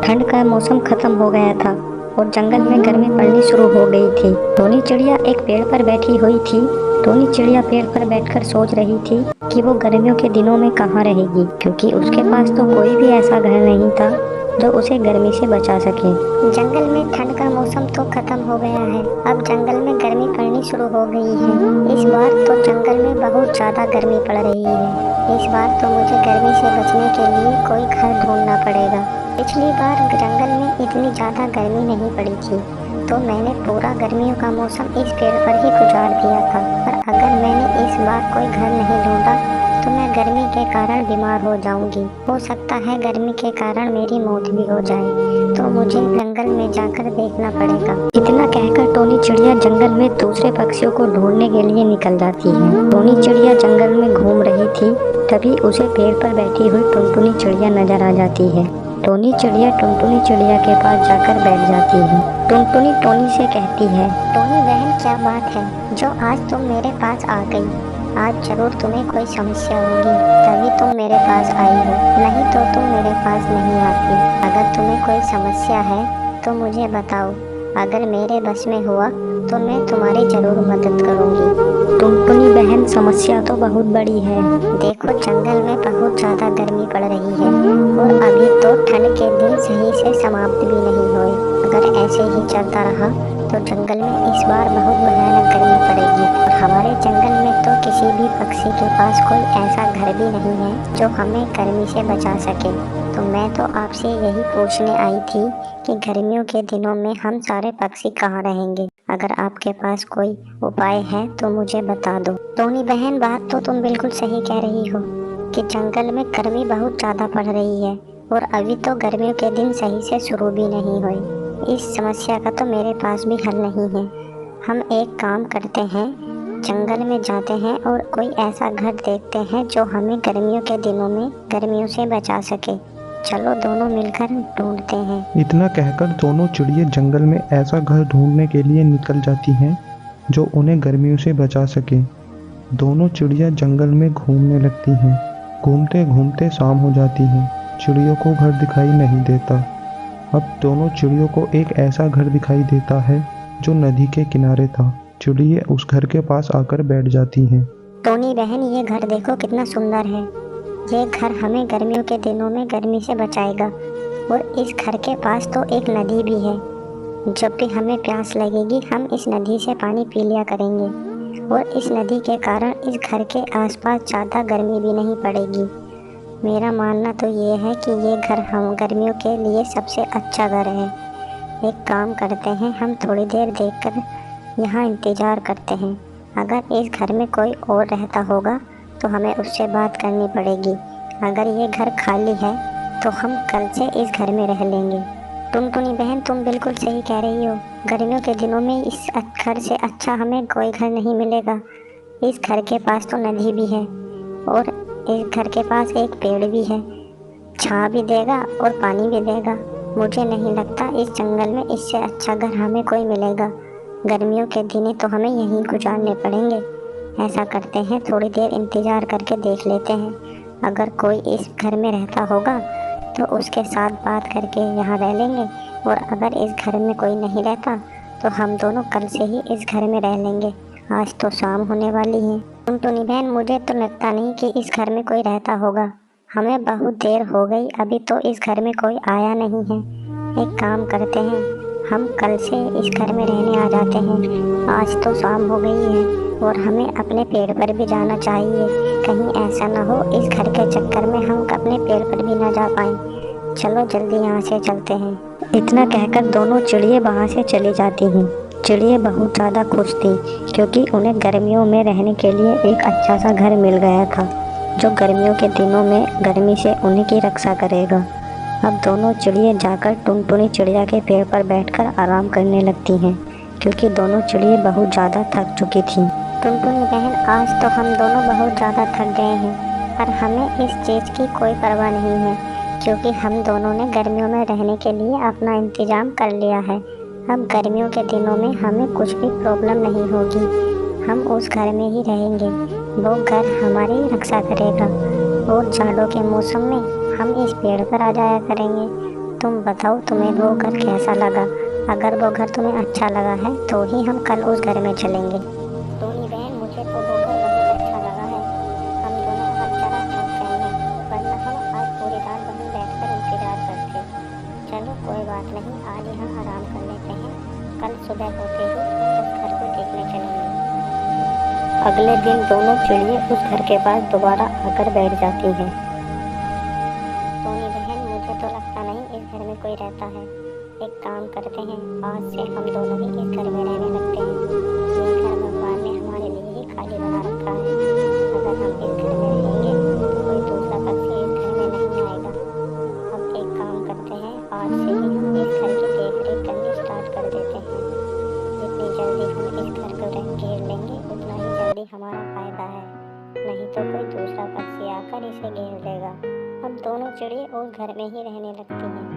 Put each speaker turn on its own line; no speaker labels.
ठंड का मौसम खत्म हो गया था और जंगल में गर्मी पड़नी शुरू हो गई थी। टोनी चिड़िया एक पेड़ पर बैठी हुई थी। टोनी चिड़िया पेड़ पर बैठकर सोच रही थी कि वो गर्मियों के दिनों में कहाँ रहेगी, क्योंकि उसके पास तो कोई भी ऐसा घर नहीं था जो उसे गर्मी से बचा सके।
जंगल में ठंड का मौसम तो खत्म हो गया है, अब जंगल में गर्मी पड़नी शुरू हो गई है। इस बार तो जंगल में बहुत ज्यादा गर्मी पड़ रही है। इस बार तो मुझे गर्मी से बचने के लिए कोई घर ढूंढना पड़ेगा। पिछली बार जंगल में इतनी ज्यादा गर्मी नहीं पड़ी थी, तो मैंने पूरा गर्मियों का मौसम इस पेड़ पर ही गुजार दिया था। पर अगर मैंने इस बार कोई घर नहीं ढूंढा तो मैं गर्मी के कारण बीमार हो जाऊंगी। हो सकता है गर्मी के कारण मेरी मौत भी हो जाए, तो मुझे जंगल में जाकर देखना पड़ेगा।
इतना कहकर टोनी चिड़िया जंगल में दूसरे पक्षियों को ढूंढने के लिए निकल जाती है। टोनी चिड़िया जंगल में घूम रही थी, तभी उसे पेड़ पर बैठी हुई टुनटुनी चिड़िया नजर आ जाती है। टोनी चिड़िया टुनटुनी चिड़िया के पास जाकर बैठ जाती है। टुनटुनी टोनी से कहती है,
टोनी बहन, क्या बात है जो आज तुम मेरे पास आ गई? आज जरूर तुम्हें कोई समस्या होगी, तभी तुम मेरे पास आई हो, नहीं तो तुम मेरे पास नहीं आती। अगर तुम्हें कोई समस्या है तो मुझे बताओ, अगर मेरे बस में हुआ तो मैं तुम्हारी जरूर मदद करूंगी।
टुनटुनी बहन, समस्या तो बहुत बड़ी है।
देखो, जंगल में बहुत ज्यादा गर्मी पड़ रही है और अभी तो ठंड के दिन सही से समाप्त भी नहीं हुए। अगर ऐसे ही चलता रहा तो जंगल में इस बार बहुत भयानक गर्मी पड़ेगी और हमारे जंगल में तो किसी भी पक्षी के पास कोई ऐसा घर भी नहीं है जो हमें गर्मी से बचा सके। तो मैं तो आपसे यही पूछने आई थी कि गर्मियों के दिनों में हम सारे पक्षी कहाँ रहेंगे? अगर आपके पास कोई उपाय है तो मुझे बता दो। टोनी बहन, बात तो तुम बिल्कुल सही कह रही हो कि जंगल में गर्मी बहुत ज़्यादा पड़ रही है और अभी तो गर्मियों के दिन सही से शुरू भी नहीं हुए। इस समस्या का तो मेरे पास भी हल नहीं है। हम एक काम करते हैं, जंगल में जाते हैं और कोई ऐसा घर देखते हैं जो हमें गर्मियों के दिनों में गर्मियों से बचा सके। चलो दोनों मिलकर ढूंढते हैं।
इतना कहकर दोनों चिड़िया जंगल में ऐसा घर ढूंढने के लिए निकल जाती हैं जो उन्हें गर्मियों से बचा सके। दोनों चिड़िया जंगल में घूमने लगती हैं। घूमते घूमते शाम हो जाती है। चिड़ियों को घर दिखाई नहीं देता। अब दोनों चिड़ियों को एक ऐसा घर दिखाई देता है जो नदी के किनारे था। चिड़िया उस घर के पास आकर बैठ जाती हैं।
टोनी बहन, ये घर देखो कितना सुंदर है। ये घर हमें गर्मियों के दिनों में गर्मी से बचाएगा और इस घर के पास तो एक नदी भी है। जब भी हमें प्यास लगेगी हम इस नदी से पानी पी लिया करेंगे और इस नदी के कारण इस घर के आसपास ज़्यादा गर्मी भी नहीं पड़ेगी। मेरा मानना तो ये है कि ये घर हम गर्मियों के लिए सबसे अच्छा घर है। एक काम करते हैं, हम थोड़ी देर देखकर यहाँ इंतज़ार करते हैं। अगर इस घर में कोई और रहता होगा तो हमें उससे बात करनी पड़ेगी। अगर ये घर खाली है तो हम कल से इस घर में रह लेंगे। टुनटुनी बहन, तुम बिल्कुल सही कह रही हो। गर्मियों के दिनों में इस घर से अच्छा हमें कोई घर नहीं मिलेगा। इस घर के पास तो नदी भी है और इस घर के पास एक पेड़ भी है, छां भी देगा और पानी भी देगा। मुझे नहीं लगता इस जंगल में इससे अच्छा घर हमें कोई मिलेगा। गर्मियों के दिन तो हमें यहीं गुजारने पड़ेंगे। ऐसा करते हैं, थोड़ी देर इंतज़ार करके देख लेते हैं। अगर कोई इस घर में रहता होगा तो उसके साथ बात करके यहाँ रह लेंगे और अगर इस घर में कोई नहीं रहता तो हम दोनों कल से ही इस घर में रह लेंगे। आज तो शाम होने वाली है। टुनटुनी बहन, मुझे तो लगता नहीं कि इस घर में कोई रहता होगा। हमें बहुत देर हो गई, अभी तो इस घर में कोई आया नहीं है। एक काम करते हैं, हम कल से इस घर में रहने आ जाते हैं। आज तो शाम हो गई है और हमें अपने पेड़ पर भी जाना चाहिए। कहीं ऐसा ना हो इस घर के चक्कर में हम अपने पेड़ पर भी ना जा पाएं। चलो जल्दी यहाँ से चलते हैं।
इतना कहकर दोनों चिड़िया वहाँ से चली जाती हैं। चिड़िया बहुत ज़्यादा खुश थी, क्योंकि उन्हें गर्मियों में रहने के लिए एक अच्छा सा घर मिल गया था जो गर्मियों के दिनों में गर्मी से उन्हीं की रक्षा करेगा। अब दोनों चिड़िया जाकर टुनटुनी चिड़िया के पेड़ पर बैठकर आराम करने लगती हैं, क्योंकि दोनों चिड़िया बहुत ज़्यादा थक चुकी थीं।
टुनटुनी बहन, आज तो हम दोनों बहुत ज़्यादा थक गए हैं, पर हमें इस चीज़ की कोई परवाह नहीं है, क्योंकि हम दोनों ने गर्मियों में रहने के लिए अपना इंतज़ाम कर लिया है। अब गर्मियों के दिनों में हमें कुछ भी प्रॉब्लम नहीं होगी। हम उस घर में ही रहेंगे। वो घर हमारी रक्षा करेगा और जाड़ों के मौसम में हम इस पेड़ पर आ जाया करेंगे। तुम बताओ तुम्हें वो घर कैसा लगा। अगर वो घर तुम्हें अच्छा लगा है तो ही हम कल उस घर में चलेंगे।
टोनी बहन, मुझे तो वो घर बहुत अच्छा लगा है। हम दोनों अब जरा थक गए हैं, वरना हम आज पूरी रात वहीं बैठकर इंतजार करते। चलो कोई बात नहीं, आज यहाँ आराम कर लेते हैं, कल सुबह होते ही उस घर को देखने चलेंगे। अगले दिन दोनों चिड़िए उस घर के पास दोबारा आकर बैठ जाती हैं। टोनी बहन, मुझे तो लगता नहीं इस घर में कोई रहता है। एक काम करते हैं, आज से हम दोनों ही इस घर में रहने लगते हैं। ये घर भगवान ने हमारे लिए ही खाली बना रखा है। अगर हम इस घर में रहेंगे तो कोई दूसरा पक्षी इस घर में नहीं आएगा। अब एक काम करते हैं, आज से ही हम इस घर की देखरेख करनी स्टार्ट कर देते हैं। जितनी जल्दी हम इस घर को घेर लेंगे उतना ही जल्दी हमारा फायदा है, नहीं तो कोई दूसरा पक्षी आकर इसे घेर लेगा। अब दोनों चिड़िए उस घर में ही रहने लगती हैं।